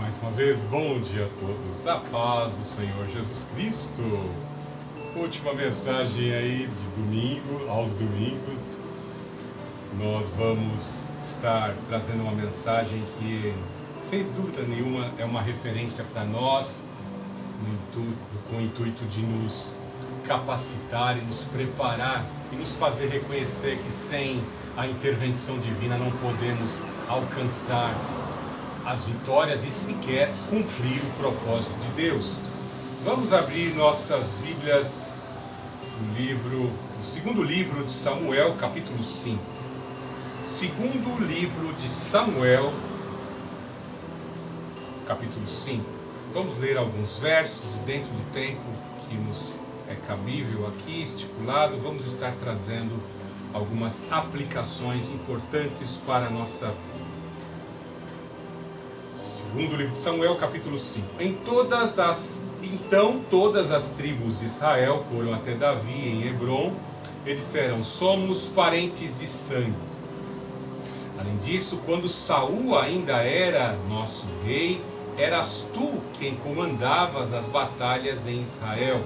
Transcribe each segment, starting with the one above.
Mais uma vez, bom dia a todos, a paz do Senhor Jesus Cristo. Última mensagem aí de domingo, aos domingos. Nós vamos estar trazendo uma mensagem que, sem dúvida nenhuma, é uma referência para nós, com o intuito de nos capacitar e nos preparar e nos fazer reconhecer que sem a intervenção divina não podemos alcançar as vitórias e sequer cumprir o propósito de Deus. Vamos abrir nossas Bíblias no segundo livro de Samuel, capítulo 5. Segundo livro de Samuel, capítulo 5. Vamos ler alguns versos e dentro do tempo que nos é cabível aqui, estipulado, vamos estar trazendo algumas aplicações importantes para a nossa vida. Segundo livro de Samuel, capítulo 5. Então todas as tribos de Israel foram até Davi em Hebrom e disseram: somos parentes de sangue. Além disso, quando Saul ainda era nosso rei, eras tu quem comandavas as batalhas em Israel.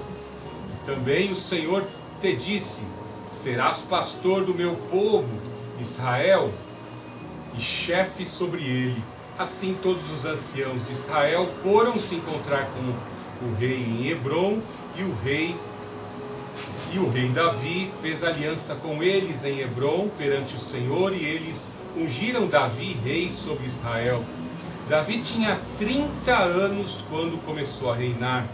E também o Senhor te disse: serás pastor do meu povo Israel e chefe sobre ele. Assim todos os anciãos de Israel foram se encontrar com o rei em Hebrom, e o rei Davi fez aliança com eles em Hebrom perante o Senhor, e eles ungiram Davi rei sobre Israel. Davi tinha 30 anos quando começou a reinar,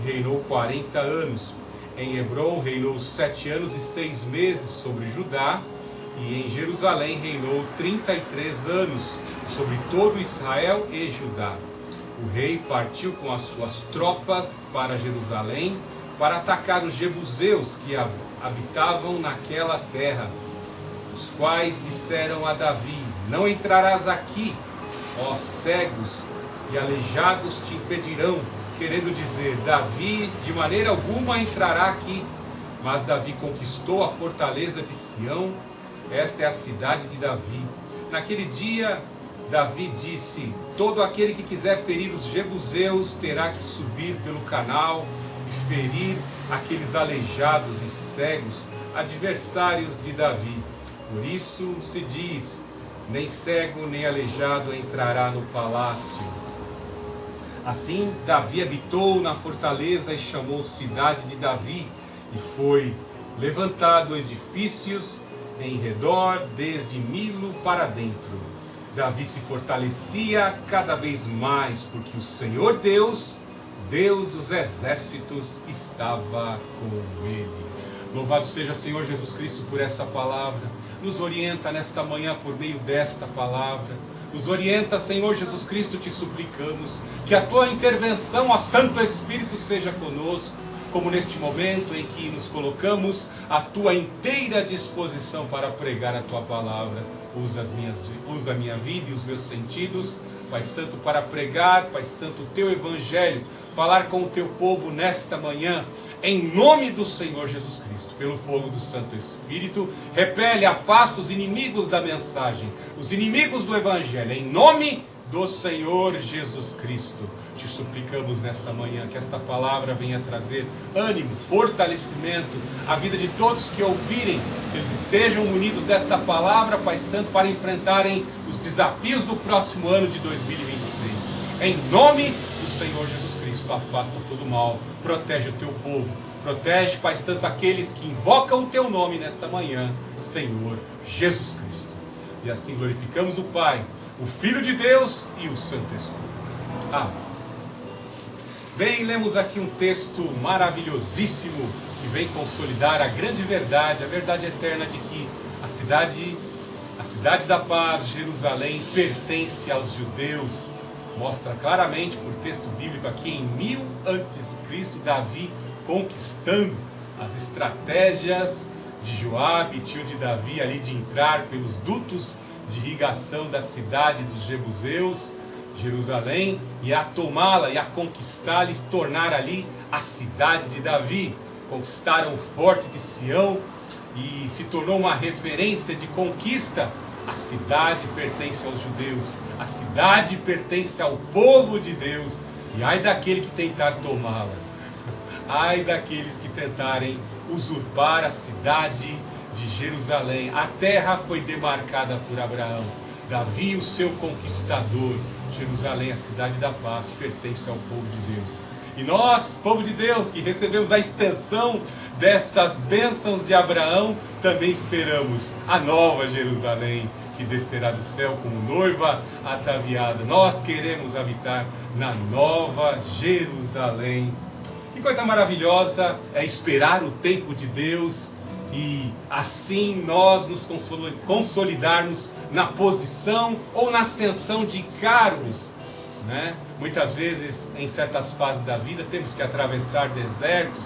e reinou 40 anos. Em Hebrom reinou 7 anos e 6 meses sobre Judá, e em Jerusalém reinou 33 anos sobre todo Israel e Judá. O rei partiu com as suas tropas para Jerusalém para atacar os jebuseus que habitavam naquela terra, os quais disseram a Davi: não entrarás aqui, ó cegos e aleijados te impedirão, querendo dizer, Davi de maneira alguma entrará aqui. Mas Davi conquistou a fortaleza de Sião, esta é a cidade de Davi. Naquele dia Davi disse: todo aquele que quiser ferir os jebuseus terá que subir pelo canal e ferir aqueles aleijados e cegos, adversários de Davi. Por isso se diz: nem cego nem aleijado entrará no palácio. Assim Davi habitou na fortaleza e chamou cidade de Davi, e foi levantado edifícios em redor, desde Milo para dentro. Davi se fortalecia cada vez mais, porque o Senhor Deus, Deus dos exércitos, estava com ele. Louvado seja Senhor Jesus Cristo por essa palavra. Nos orienta nesta manhã por meio desta palavra. Nos orienta, Senhor Jesus Cristo, te suplicamos que a tua intervenção, ó Santo Espírito, seja conosco, como neste momento em que nos colocamos à tua inteira disposição para pregar a tua palavra. Usa a minha vida e os meus sentidos, Pai Santo, para pregar, Pai Santo, o teu evangelho, falar com o teu povo nesta manhã, em nome do Senhor Jesus Cristo, pelo fogo do Santo Espírito. Repele, afasta os inimigos da mensagem, os inimigos do evangelho, em nome do Senhor Jesus Cristo. Te suplicamos nesta manhã que esta palavra venha trazer ânimo, fortalecimento à vida de todos que ouvirem, que eles estejam munidos desta palavra, Pai Santo, para enfrentarem os desafios do próximo ano de 2026. Em nome do Senhor Jesus Cristo, afasta todo mal, protege o teu povo, protege, Pai Santo, aqueles que invocam o teu nome nesta manhã, Senhor Jesus Cristo. E assim glorificamos o Pai, o Filho de Deus e o Santo Espírito. Amém. Bem, lemos aqui um texto maravilhosíssimo que vem consolidar a grande verdade, a verdade eterna de que a cidade da paz, Jerusalém, pertence aos judeus. Mostra claramente, por texto bíblico aqui, em 1000 a.C., Davi conquistando as estratégias de Joabe, tio de Davi, ali de entrar pelos dutos de irrigação da cidade dos jebuseus, Jerusalém, e a tomá-la e a conquistá-la e tornar ali a cidade de Davi. Conquistaram o forte de Sião e se tornou uma referência de conquista A cidade pertence aos judeus, a cidade pertence ao povo de Deus, e ai daquele que tentar tomá-la, ai daqueles que tentarem usurpar a cidade de Jerusalém. A terra foi demarcada por Abraão, Davi, o seu conquistador. Jerusalém, a cidade da paz, pertence ao povo de Deus. E nós, povo de Deus, que recebemos a extensão destas bênçãos de Abraão, também esperamos a nova Jerusalém, que descerá do céu como noiva ataviada. Nós queremos habitar na nova Jerusalém. Que coisa maravilhosa é esperar o tempo de Deus e assim nós nos consolidarmos na posição ou na ascensão de cargos, né? Muitas vezes, em certas fases da vida, temos que atravessar desertos.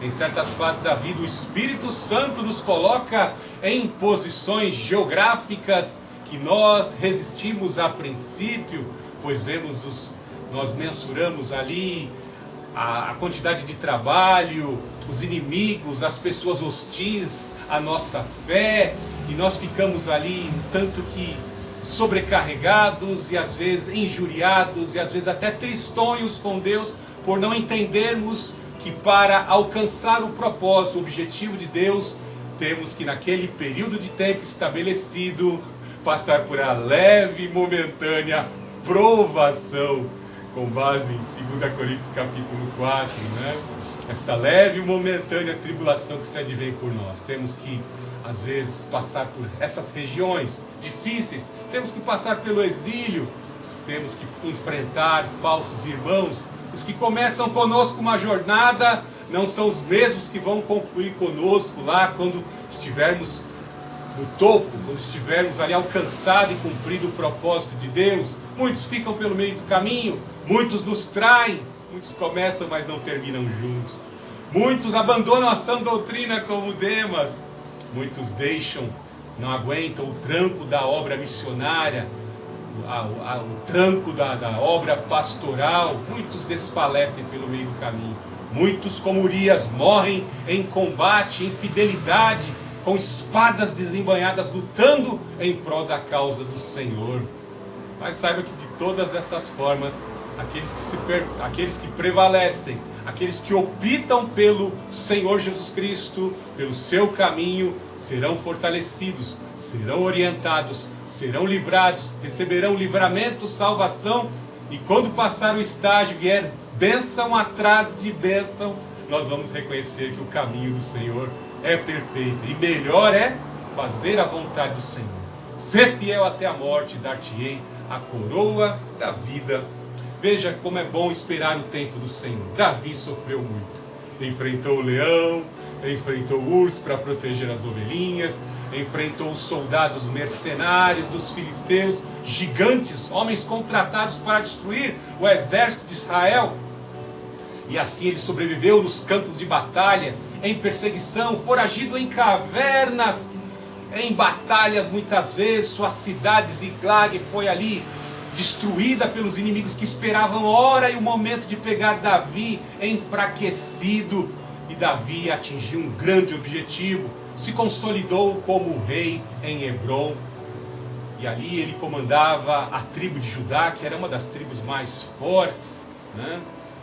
Em certas fases da vida, o Espírito Santo nos coloca em posições geográficas que nós resistimos a princípio, pois nós mensuramos ali a quantidade de trabalho, os inimigos, as pessoas hostis à nossa fé, e nós ficamos ali um tanto que sobrecarregados e às vezes injuriados e às vezes até tristonhos com Deus por não entendermos que para alcançar o propósito, o objetivo de Deus, temos que naquele período de tempo estabelecido passar por a leve e momentânea provação, com base em 2 Coríntios capítulo 4, né? Esta leve e momentânea tribulação que se advém por nós. Temos que, às vezes, passar por essas regiões difíceis, temos que passar pelo exílio, temos que enfrentar falsos irmãos. Os que começam conosco uma jornada não são os mesmos que vão concluir conosco lá quando estivermos no topo, quando estivermos ali alcançado e cumprido o propósito de Deus. Muitos ficam pelo meio do caminho, muitos nos traem, muitos começam, mas não terminam juntos. Muitos abandonam a sã doutrina como Demas. Muitos deixam, não aguentam o tranco da obra missionária, o tranco da obra pastoral. Muitos desfalecem pelo meio do caminho. Muitos, como Urias, morrem em combate, em fidelidade, com espadas desembainhadas, lutando em prol da causa do Senhor. Mas saiba que de todas essas formas, aqueles que prevalecem, aqueles que optam pelo Senhor Jesus Cristo, pelo seu caminho, serão fortalecidos, serão orientados, serão livrados, receberão livramento, salvação, e quando passar o estágio, vier bênção atrás de bênção, nós vamos reconhecer que o caminho do Senhor é perfeito, e melhor é fazer a vontade do Senhor. Ser fiel até a morte, dar-te-ei a coroa da vida. Veja como é bom esperar o tempo do Senhor. Davi sofreu muito. Enfrentou o leão, enfrentou o urso para proteger as ovelhinhas, enfrentou os soldados mercenários dos filisteus, gigantes, homens contratados para destruir o exército de Israel. E assim ele sobreviveu nos campos de batalha, em perseguição, foragido em cavernas, em batalhas muitas vezes. Sua cidade Ziklag foi ali destruída pelos inimigos que esperavam a hora e o momento de pegar Davi enfraquecido. E Davi atingiu um grande objetivo, se consolidou como rei em Hebrom. E ali ele comandava a tribo de Judá, que era uma das tribos mais fortes, né?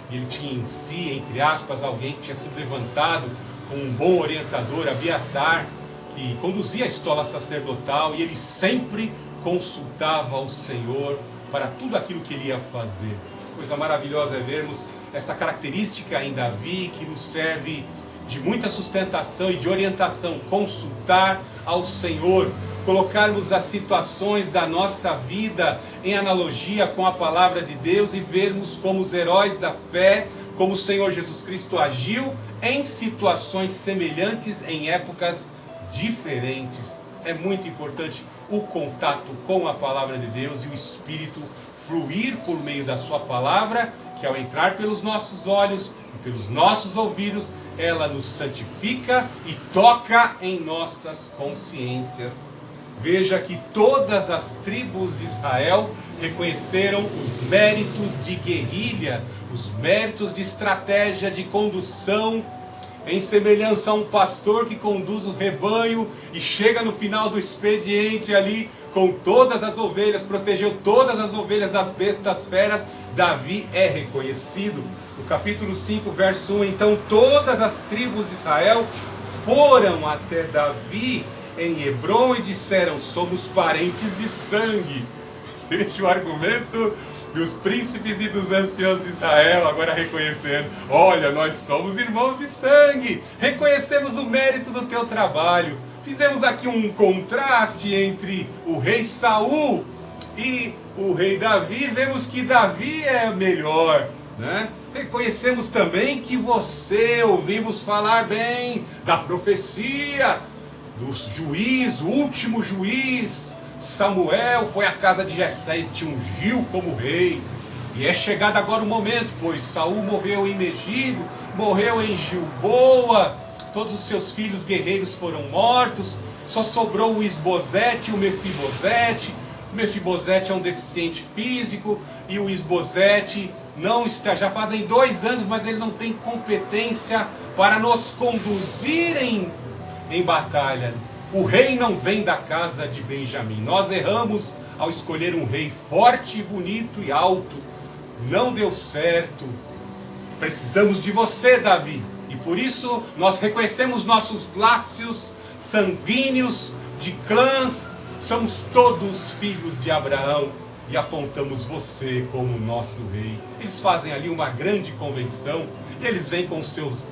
E ele tinha em si, entre aspas, alguém que tinha sido levantado como um bom orientador, Abiatar, que conduzia a estola sacerdotal, e ele sempre consultava o Senhor para tudo aquilo que ele ia fazer. Coisa maravilhosa é vermos essa característica em Davi, que nos serve de muita sustentação e de orientação: consultar ao Senhor, colocarmos as situações da nossa vida em analogia com a palavra de Deus e vermos como os heróis da fé, como o Senhor Jesus Cristo agiu em situações semelhantes em épocas diferentes. É muito importante o contato com a palavra de Deus e o Espírito fluir por meio da sua palavra, que ao entrar pelos nossos olhos e pelos nossos ouvidos, ela nos santifica e toca em nossas consciências. Veja que todas as tribos de Israel reconheceram os méritos de guerrilha, os méritos de estratégia, de condução, em semelhança a um pastor que conduz o rebanho e chega no final do expediente ali com todas as ovelhas, protegeu todas as ovelhas das bestas feras. Davi é reconhecido. No capítulo 5, verso 1, então todas as tribos de Israel foram até Davi em Hebrom e disseram: somos parentes de sangue. Veja o argumento dos príncipes e dos anciãos de Israel, agora reconhecendo: olha, nós somos irmãos de sangue, reconhecemos o mérito do teu trabalho. Fizemos aqui um contraste entre o rei Saul e o rei Davi, vemos que Davi é melhor, né? Reconhecemos também que você, ouvimos falar bem da profecia, do juiz, o último juiz, Samuel, foi à casa de Jessé e te ungiu como rei. E é chegado agora o momento, pois Saul morreu em Megido, morreu em Gilboa, todos os seus filhos guerreiros foram mortos, só sobrou o Isbosete e o Mefibosete. O Mefibosete é um deficiente físico e o Isbosete não está, já fazem 2 anos, mas ele não tem competência para nos conduzir em batalha. O rei não vem da casa de Benjamim. Nós erramos ao escolher um rei forte, bonito e alto. Não deu certo. Precisamos de você, Davi. E por isso nós reconhecemos nossos laços sanguíneos de clãs. Somos todos filhos de Abraão e apontamos você como nosso rei. Eles fazem ali uma grande convenção. Eles vêm com seus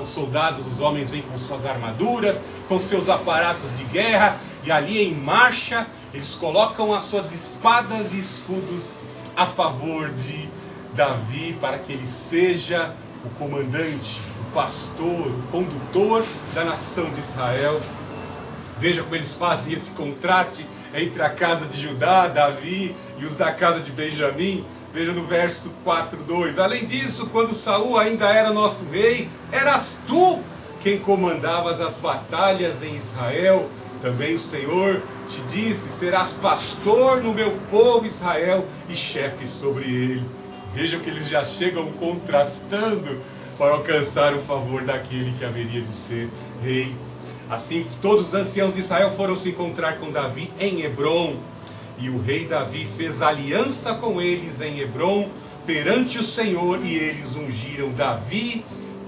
soldados, os homens vêm com suas armaduras, com seus aparatos de guerra, e ali em marcha eles colocam as suas espadas e escudos a favor de Davi, para que ele seja o comandante, o pastor, o condutor da nação de Israel. Veja como eles fazem esse contraste entre a casa de Judá, Davi, e os da casa de Benjamim. Veja no verso 4:2. Além disso, quando Saul ainda era nosso rei, eras tu quem comandavas as batalhas em Israel. Também o Senhor te disse: serás pastor no meu povo Israel e chefe sobre ele. Vejam que eles já chegam contrastando para alcançar o favor daquele que haveria de ser rei. Assim, todos os anciãos de Israel foram se encontrar com Davi em Hebrom. E o rei Davi fez aliança com eles em Hebrom perante o Senhor, e eles ungiram Davi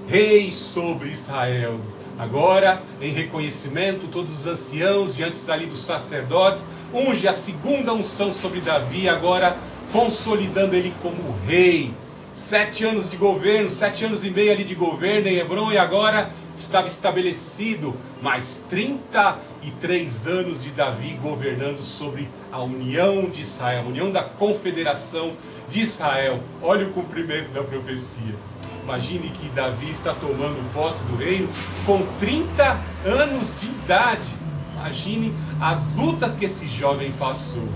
rei sobre Israel. Agora, em reconhecimento, todos os anciãos, diante ali dos sacerdotes, unge a segunda unção sobre Davi, agora consolidando ele como rei. 7 anos de governo, 7 anos e meio ali de governo em Hebrom, e agora estava estabelecido mais 33 anos de Davi governando sobre a união de Israel, a união da confederação de Israel. Olha o cumprimento da profecia. Imagine que Davi está tomando posse do reino com 30 anos de idade. Imagine as lutas que esse jovem passou.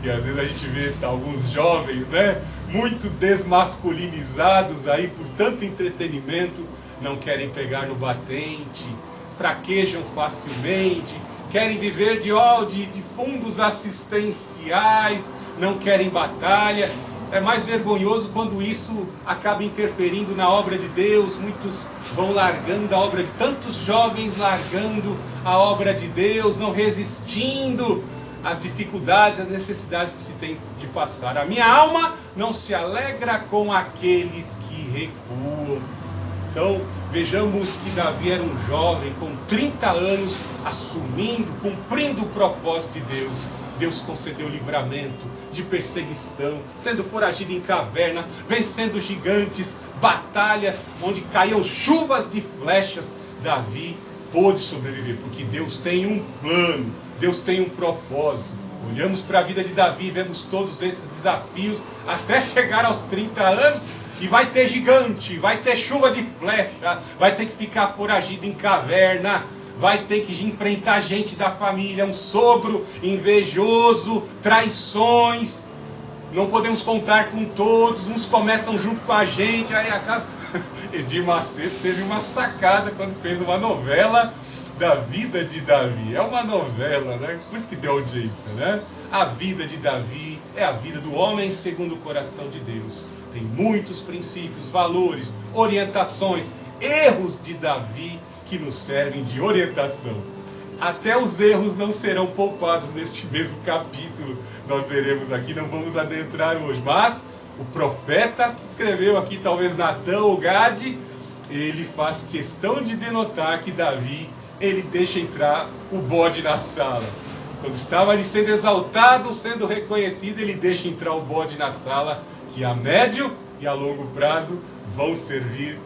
E às vezes a gente vê alguns jovens, né, muito desmasculinizados aí por tanto entretenimento, não querem pegar no batente, fraquejam facilmente, querem viver de fundos assistenciais, não querem batalha. É mais vergonhoso quando isso acaba interferindo na obra de Deus. Muitos vão largando a obra de tantos jovens, largando a obra de Deus, não resistindo às dificuldades, às necessidades que se tem de passar. A minha alma não se alegra com aqueles que recuam. Então, vejamos que Davi era um jovem com 30 anos, assumindo, cumprindo o propósito de Deus. Deus concedeu livramento de perseguição, sendo foragido em cavernas, vencendo gigantes, batalhas onde caíam chuvas de flechas. Davi pôde sobreviver, porque Deus tem um plano, Deus tem um propósito. Olhamos para a vida de Davi, vemos todos esses desafios até chegar aos 30 anos, e vai ter gigante, vai ter chuva de flecha, vai ter que ficar foragido em caverna, vai ter que enfrentar gente da família, um sogro invejoso, traições. Não podemos contar com todos, uns começam junto com a gente, aí acaba... Edir Macedo teve uma sacada quando fez uma novela da vida de Davi. É uma novela, né? Por isso que deu audiência, né? A vida de Davi é a vida do homem segundo o coração de Deus. Tem muitos princípios, valores, orientações, erros de Davi que nos servem de orientação. até os erros não serão poupados neste mesmo capítulo. Nós veremos aqui, não vamos adentrar hoje. Mas o profeta que escreveu aqui, talvez Natã ou Gade, ele faz questão de denotar que Davi, ele deixa entrar o bode na sala. Quando estava ali sendo exaltado, sendo reconhecido, ele deixa entrar o bode na sala, que a médio e a longo prazo vão servir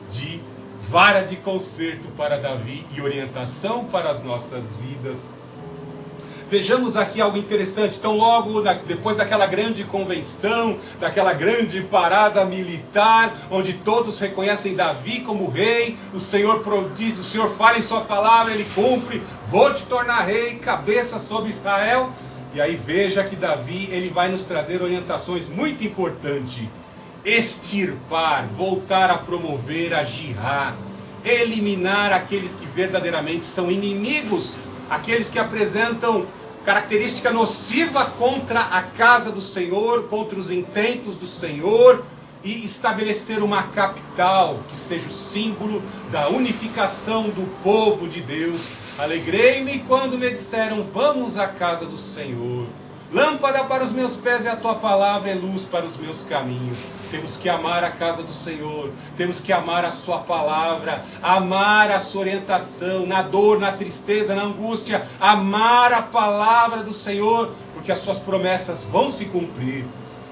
de vara de conserto para Davi e orientação para as nossas vidas. Vejamos aqui algo interessante. Então, logo depois daquela grande convenção, daquela grande parada militar, onde todos reconhecem Davi como rei, o Senhor fala em sua palavra, ele cumpre, vou te tornar rei, cabeça sobre Israel. E aí veja que Davi, ele vai nos trazer orientações muito importantes. Extirpar, voltar a promover a jihad, eliminar aqueles que verdadeiramente são inimigos, aqueles que apresentam característica nociva contra a casa do Senhor, contra os intentos do Senhor, e estabelecer uma capital que seja o símbolo da unificação do povo de Deus. Alegrei-me quando me disseram, vamos à casa do Senhor. Lâmpada para os meus pés é a tua palavra, é luz para os meus caminhos. Temos que amar a casa do Senhor, temos que amar a sua palavra, amar a sua orientação, na dor, na tristeza, na angústia, amar a palavra do Senhor, porque as suas promessas vão se cumprir.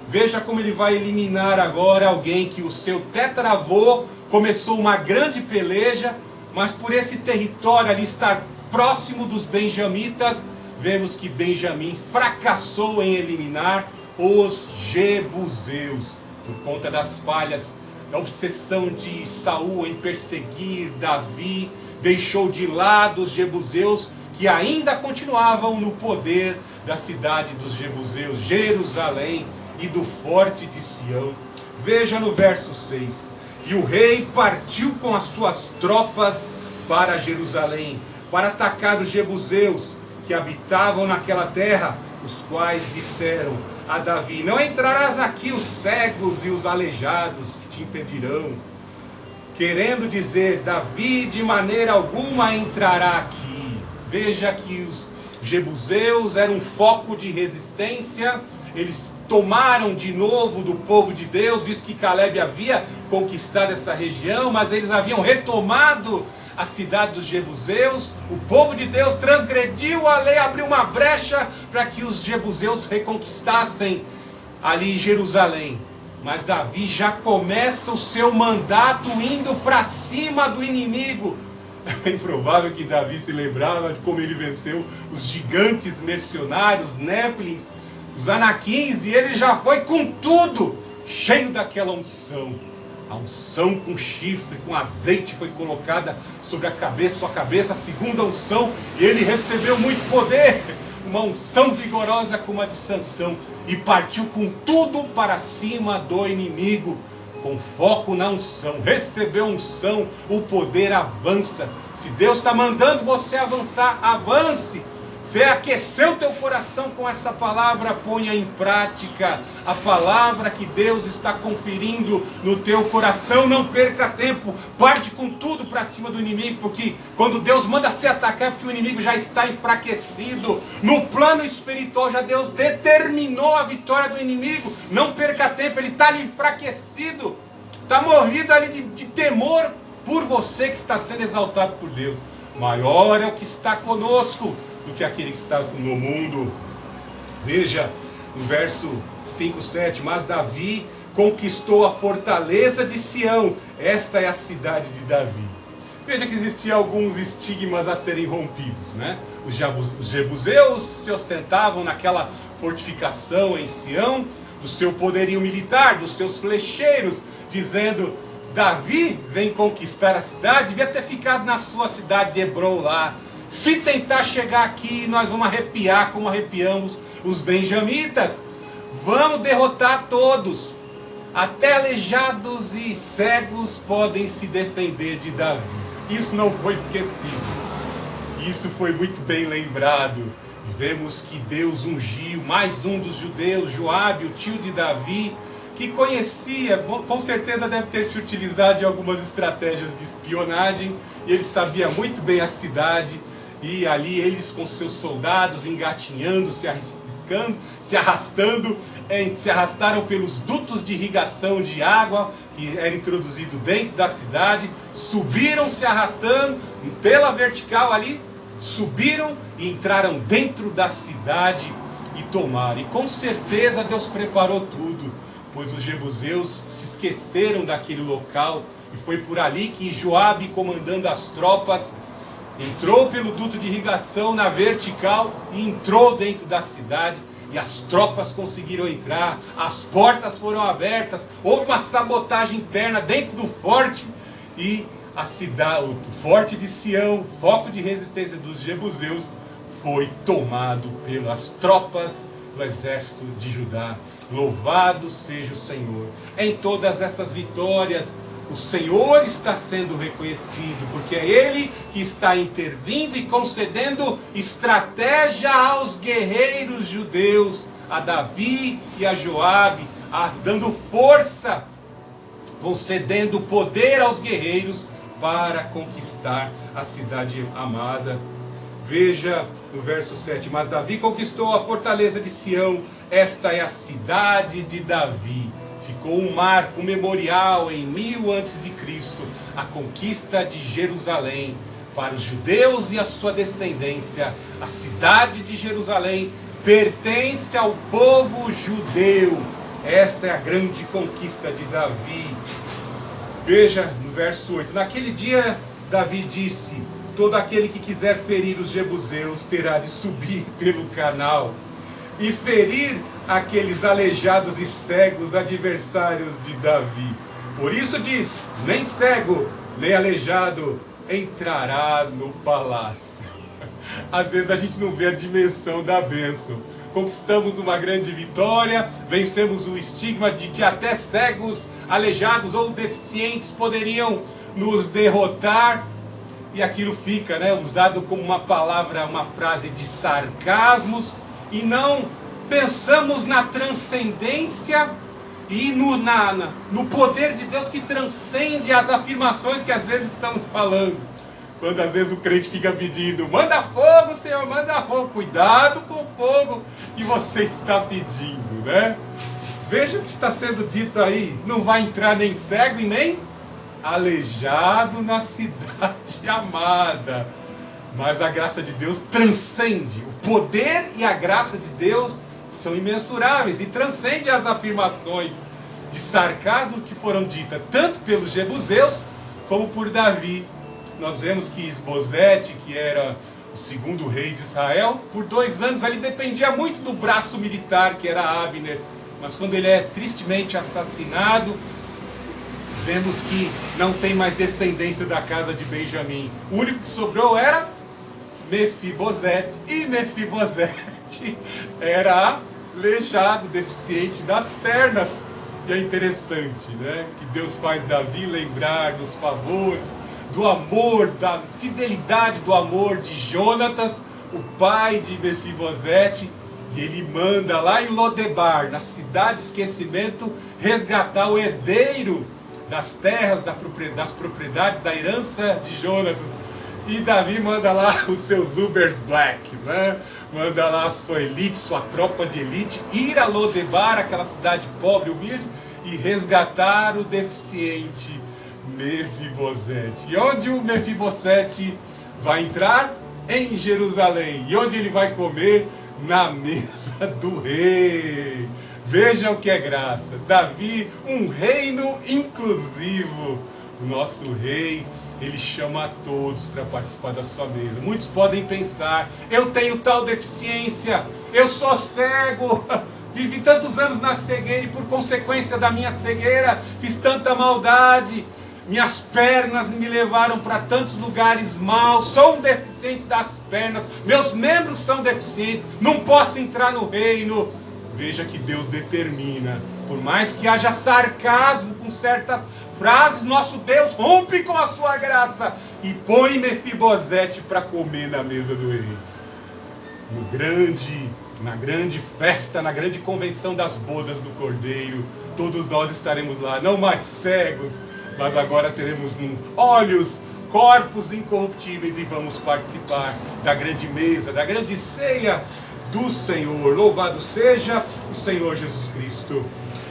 Veja como ele vai eliminar agora alguém que o seu tetravô começou uma grande peleja, mas por esse território ali estar próximo dos benjamitas, vemos que Benjamim fracassou em eliminar os jebuseus, por conta das falhas, da obsessão de Saul em perseguir Davi, deixou de lado os jebuseus, que ainda continuavam no poder da cidade dos jebuseus, Jerusalém, e do forte de Sião. Veja no verso 6, e o rei partiu com as suas tropas para Jerusalém, para atacar os jebuseus, que habitavam naquela terra, os quais disseram a Davi, não entrarás aqui os cegos e os aleijados que te impedirão. Querendo dizer, Davi de maneira alguma entrará aqui. Veja que os jebuseus eram um foco de resistência, eles tomaram de novo do povo de Deus, visto que Caleb havia conquistado essa região, mas eles haviam retomado a cidade dos jebuseus. O povo de Deus transgrediu a lei, abriu uma brecha para que os jebuseus reconquistassem ali Jerusalém. Mas Davi já começa o seu mandato indo para cima do inimigo. É bem provável que Davi se lembrava de como ele venceu os gigantes mercenários, Néfilins, os anaquins, e ele já foi com tudo, cheio daquela unção. A unção com chifre, com azeite foi colocada sobre a cabeça, sua cabeça, a segunda unção, e ele recebeu muito poder, uma unção vigorosa como a de Sansão, e partiu com tudo para cima do inimigo, com foco na unção. Recebeu unção, o poder avança. Se Deus está mandando você avançar, avance. Você aqueceu teu coração com essa palavra, ponha em prática a palavra que Deus está conferindo no teu coração. Não perca tempo, parte com tudo para cima do inimigo, porque quando Deus manda se atacar é porque o inimigo já está enfraquecido. No plano espiritual já Deus determinou a vitória do inimigo. Não perca tempo, ele está ali enfraquecido, está movido ali de temor por você que está sendo exaltado por Deus. Maior é o que está conosco do que aquele que está no mundo. Veja no verso 5, 7, mas Davi conquistou a fortaleza de Sião, esta é a cidade de Davi. Veja que existiam alguns estigmas a serem rompidos, né? Os jebuseus se ostentavam naquela fortificação em Sião, do seu poderio militar, dos seus flecheiros, dizendo, Davi vem conquistar a cidade, devia ter ficado na sua cidade de Hebron lá. Se tentar chegar aqui, nós vamos arrepiar como arrepiamos os benjamitas. Vamos derrotar todos. Até aleijados e cegos podem se defender de Davi. Isso não foi esquecido. Isso foi muito bem lembrado. Vemos que Deus ungiu mais um dos judeus, Joabe, o tio de Davi, que conhecia, com certeza deve ter se utilizado de algumas estratégias de espionagem, e ele sabia muito bem a cidade. e ali eles com seus soldados engatinhando, se arrastando, se arrastaram pelos dutos de irrigação de água que era introduzido dentro da cidade, subiram se arrastando pela vertical ali, subiram e entraram dentro da cidade e tomaram. E com certeza Deus preparou tudo, pois os jebuseus se esqueceram daquele local, e foi por ali que Joabe, comandando as tropas, entrou pelo duto de irrigação na vertical e entrou dentro da cidade. E as tropas conseguiram entrar, as portas foram abertas, houve uma sabotagem interna dentro do forte, e a cidade, o forte de Sião, foco de resistência dos jebuseus, foi tomado pelas tropas do exército de Judá. Louvado seja o Senhor. Em todas essas vitórias, o Senhor está sendo reconhecido, porque é Ele que está intervindo e concedendo estratégia aos guerreiros judeus, a Davi e a Joabe, dando força, concedendo poder aos guerreiros para conquistar a cidade amada. Veja no verso 7, mas Davi conquistou a fortaleza de Sião, esta é a cidade de Davi. Ficou um marco, um memorial em 1000 a.C., a conquista de Jerusalém. Para os judeus e a sua descendência, a cidade de Jerusalém pertence ao povo judeu. Esta é a grande conquista de Davi. Veja no verso 8, naquele dia Davi disse: todo aquele que quiser ferir os jebuseus terá de subir pelo canal e ferir aqueles aleijados e cegos adversários de Davi. Por isso diz: nem cego, nem aleijado entrará no palácio. Às vezes a gente não vê a dimensão da bênção. Conquistamos uma grande vitória, vencemos o estigma de que até cegos, aleijados ou deficientes poderiam nos derrotar. E aquilo fica, usado como uma palavra, uma frase de sarcasmos, e não pensamos na transcendência e no poder de Deus que transcende as afirmações que às vezes estamos falando. Quando às vezes o crente fica pedindo: manda fogo, Senhor, manda fogo. Cuidado com o fogo que você está pedindo, Veja o que está sendo dito aí: não vai entrar nem cego e nem aleijado na cidade amada. Mas a graça de Deus transcende. O poder e a graça de Deus são imensuráveis e transcende as afirmações de sarcasmo que foram ditas tanto pelos jebuseus como por Davi. Nós vemos que Isbosete, que era o segundo rei de Israel, por 2 anos ele dependia muito do braço militar, que era Abner. Mas quando ele é tristemente assassinado, vemos que não tem mais descendência da casa de Benjamim. O único que sobrou era Mefibosete. E Mefibosete era aleijado, deficiente das pernas. E é interessante, que Deus faz Davi lembrar dos favores, do amor, da fidelidade do amor de Jonatas, o pai de Mefibosete. E ele manda lá em Lodebar, na cidade de esquecimento, resgatar o herdeiro das terras, das propriedades, da herança de Jonatas. E Davi manda lá os seus Ubers Black, manda lá a sua elite, sua tropa de elite, ir a Lodebar, aquela cidade pobre, humilde, e resgatar o deficiente Mefibosete. E onde o Mefibosete vai entrar? Em Jerusalém. E onde ele vai comer? Na mesa do rei. Veja o que é graça. Davi, um reino inclusivo. O nosso rei, ele chama a todos para participar da sua mesa. Muitos podem pensar: eu tenho tal deficiência, eu sou cego, vivi tantos anos na cegueira e por consequência da minha cegueira fiz tanta maldade. Minhas pernas me levaram para tantos lugares maus, sou um deficiente das pernas, meus membros são deficientes, não posso entrar no reino. Veja que Deus determina, por mais que haja sarcasmo com certas frases, nosso Deus rompe com a sua graça e põe Mefibosete para comer na mesa do rei. Na grande festa, na grande convenção das bodas do Cordeiro, todos nós estaremos lá, não mais cegos, mas agora teremos olhos corpos incorruptíveis e vamos participar da grande mesa, da grande ceia do Senhor. Louvado seja o Senhor Jesus Cristo.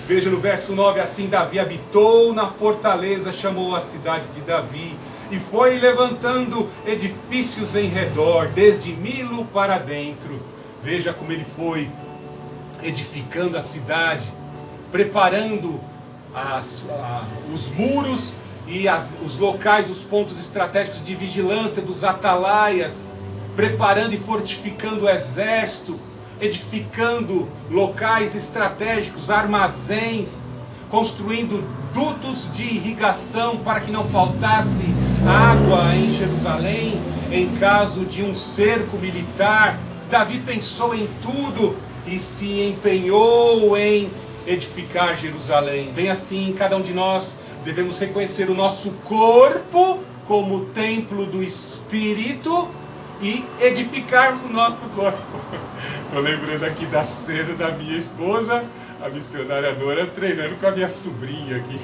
Veja no verso 9, assim Davi habitou na fortaleza, chamou a cidade de Davi, e foi levantando edifícios em redor, desde Milo para dentro. Veja como ele foi edificando a cidade, preparando os muros e os locais, os pontos estratégicos de vigilância dos atalaias, preparando e fortificando o exército, edificando locais estratégicos, armazéns, construindo dutos de irrigação para que não faltasse água em Jerusalém em caso de um cerco militar. Davi pensou em tudo e se empenhou em edificar Jerusalém. Bem assim, cada um de nós devemos reconhecer o nosso corpo como templo do Espírito e edificarmos o nosso corpo. Estou lembrando aqui da cena da minha esposa, a missionária Dora, treinando com a minha sobrinha aqui,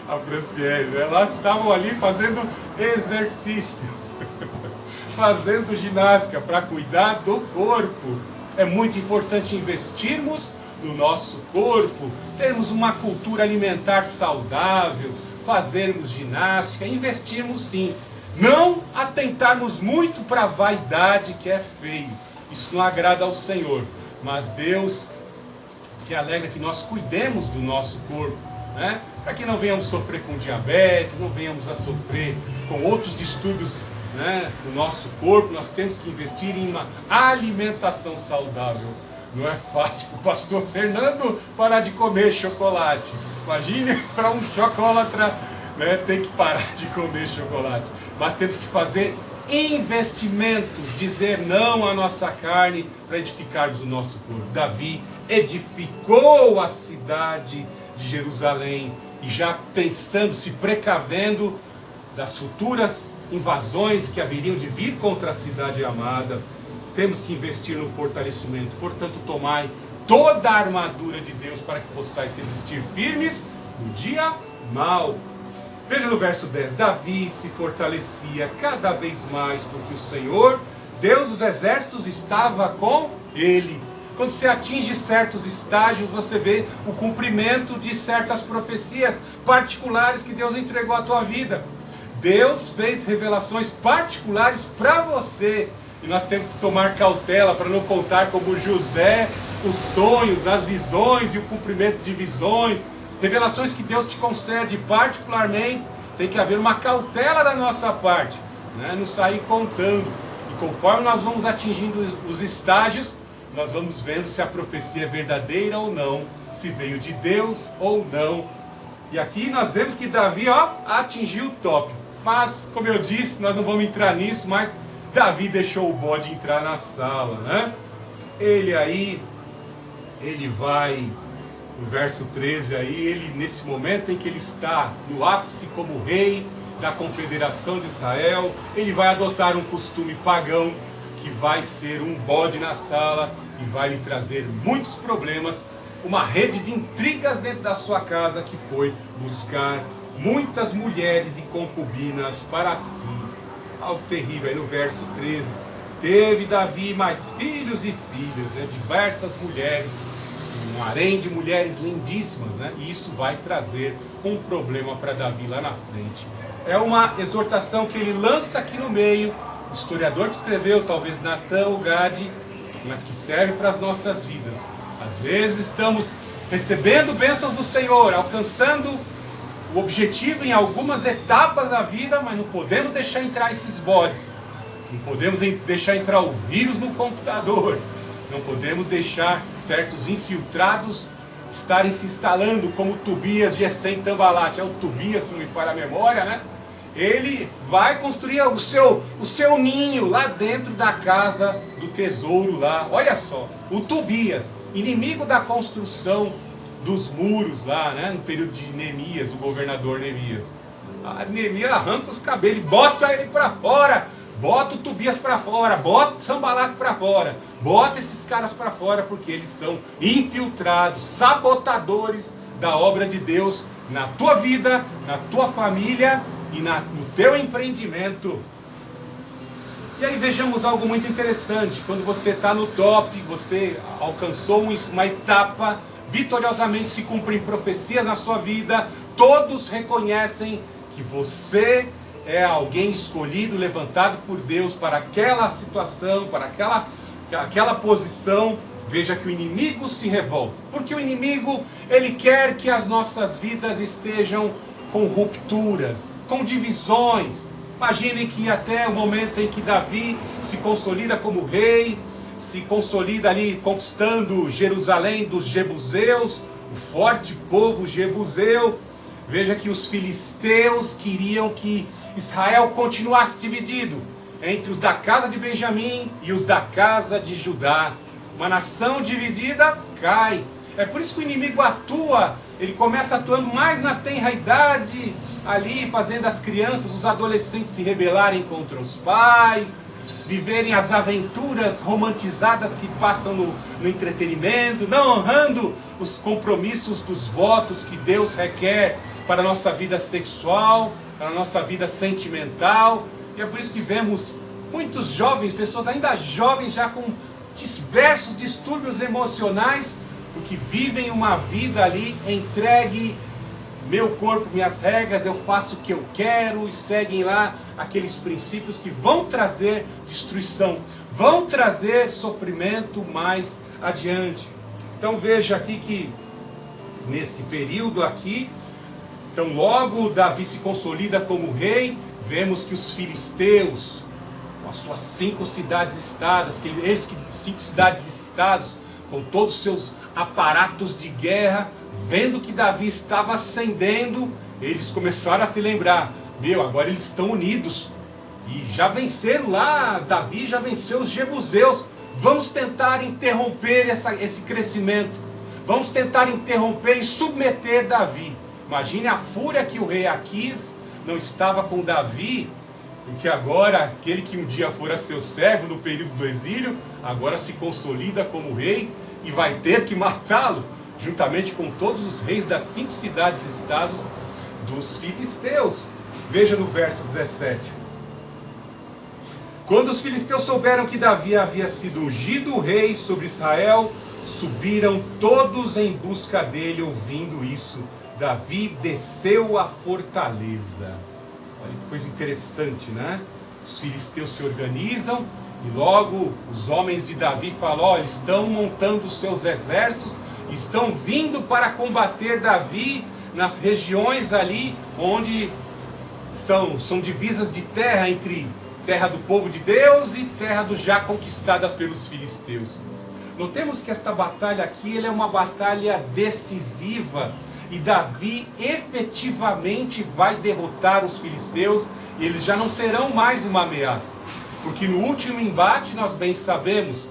a Franciele. Elas estavam ali fazendo exercícios, fazendo ginástica para cuidar do corpo. É muito importante investirmos no nosso corpo, termos uma cultura alimentar saudável, fazermos ginástica, investirmos sim. Não atentarmos muito para a vaidade, que é feio. Isso não agrada ao Senhor. Mas Deus se alegra que nós cuidemos do nosso corpo, né? Para que não venhamos sofrer com diabetes, não venhamos a sofrer com outros distúrbios, né, no nosso corpo. Nós temos que investir em uma alimentação saudável. Não é fácil para o pastor Fernando parar de comer chocolate. Imagine para um chocolatra, né, ter que parar de comer chocolate. Mas temos que fazer investimentos, dizer não à nossa carne para edificarmos o nosso corpo. Davi edificou a cidade de Jerusalém e já pensando, se precavendo das futuras invasões que haveriam de vir contra a cidade amada. Temos que investir no fortalecimento. Portanto, tomai toda a armadura de Deus para que possais resistir firmes no dia mau. Veja no verso 10, Davi se fortalecia cada vez mais, porque o Senhor, Deus dos exércitos, estava com ele. Quando você atinge certos estágios, você vê o cumprimento de certas profecias particulares que Deus entregou à tua vida. Deus fez revelações particulares para você. E nós temos que tomar cautela para não contar como José os sonhos, as visões e o cumprimento de visões. Revelações que Deus te concede particularmente, tem que haver uma cautela da nossa parte, né? Não sair contando. E conforme nós vamos atingindo os estágios, nós vamos vendo se a profecia é verdadeira ou não, se veio de Deus ou não. E aqui nós vemos que Davi, atingiu o top. Mas, como eu disse, nós não vamos entrar nisso, mas Davi deixou o bode entrar na sala, né? Ele vai... No verso 13 aí, ele nesse momento em que ele está no ápice como rei da confederação de Israel, ele vai adotar um costume pagão que vai ser um bode na sala e vai lhe trazer muitos problemas, uma rede de intrigas dentro da sua casa, que foi buscar muitas mulheres e concubinas para si. Algo terrível. Aí no verso 13, teve Davi mais filhos e filhas, né, diversas mulheres, um harém de mulheres lindíssimas, né? E isso vai trazer um problema para Davi lá na frente. É uma exortação que ele lança aqui no meio, o historiador que escreveu, talvez Natan ou Gade, mas que serve para as nossas vidas. Às vezes estamos recebendo bênçãos do Senhor, alcançando o objetivo em algumas etapas da vida, mas não podemos deixar entrar esses bodes, não podemos deixar entrar o vírus no computador, não podemos deixar certos infiltrados estarem se instalando, como Tobias, Gesem, Tambalat. É o Tobias, se não me falha a memória, né? Ele vai construir o seu ninho lá dentro da casa do tesouro lá. Olha só, o Tobias, inimigo da construção dos muros lá, né? No período de Neemias, o governador Neemias. Neemias arranca os cabelos e bota ele para fora. Bota o Tobias para fora, bota o Sanbalat para fora, bota esses caras para fora, porque eles são infiltrados, sabotadores da obra de Deus na tua vida, na tua família e no teu empreendimento. E aí vejamos algo muito interessante. Quando você está no top, você alcançou uma etapa, vitoriosamente se cumprem profecias na sua vida, todos reconhecem que você é alguém escolhido, levantado por Deus para aquela situação, para aquela posição. Veja que o inimigo se revolta, porque o inimigo, ele quer que as nossas vidas estejam com rupturas, com divisões. Imagine que até o momento em que Davi se consolida como rei, se consolida ali conquistando Jerusalém dos jebuseus, o forte povo jebuseu. Veja que os filisteus queriam que Israel continuasse dividido entre os da casa de Benjamim e os da casa de Judá. Uma nação dividida cai. É por isso que o inimigo atua. Ele começa atuando mais na tenra idade, ali fazendo as crianças, os adolescentes se rebelarem contra os pais, viverem as aventuras romantizadas que passam no entretenimento, não honrando os compromissos dos votos que Deus requer para a nossa vida sexual, para a nossa vida sentimental. E é por isso que vemos muitos jovens, pessoas ainda jovens, já com diversos distúrbios emocionais, porque vivem uma vida ali entregue, meu corpo, minhas regras, eu faço o que eu quero, e seguem lá aqueles princípios que vão trazer destruição, vão trazer sofrimento mais adiante. Então veja aqui que nesse período aqui, então logo Davi se consolida como rei, vemos que os filisteus, com as suas 5 cidades-estados, eles que 5 cidades-estados, com todos os seus aparatos de guerra, vendo que Davi estava ascendendo, eles começaram a se lembrar, agora eles estão unidos, e já venceram lá, Davi já venceu os jebuseus, vamos tentar interromper esse crescimento, vamos tentar interromper e submeter Davi. Imagine a fúria que o rei Aquis não estava com Davi, porque agora aquele que um dia fora seu servo no período do exílio, agora se consolida como rei e vai ter que matá-lo, juntamente com todos os reis das 5 cidades-estados dos filisteus. Veja no verso 17. Quando os filisteus souberam que Davi havia sido ungido rei sobre Israel, subiram todos em busca dele. Ouvindo isso, Davi desceu a fortaleza. Olha que coisa interessante, né? Os filisteus se organizam e logo os homens de Davi falam, olha, estão montando os seus exércitos, estão vindo para combater Davi nas regiões ali onde são divisas de terra entre terra do povo de Deus e terra já conquistada pelos filisteus. Notemos que esta batalha aqui ela é uma batalha decisiva e Davi efetivamente vai derrotar os filisteus e eles já não serão mais uma ameaça. Porque no último embate nós bem sabemos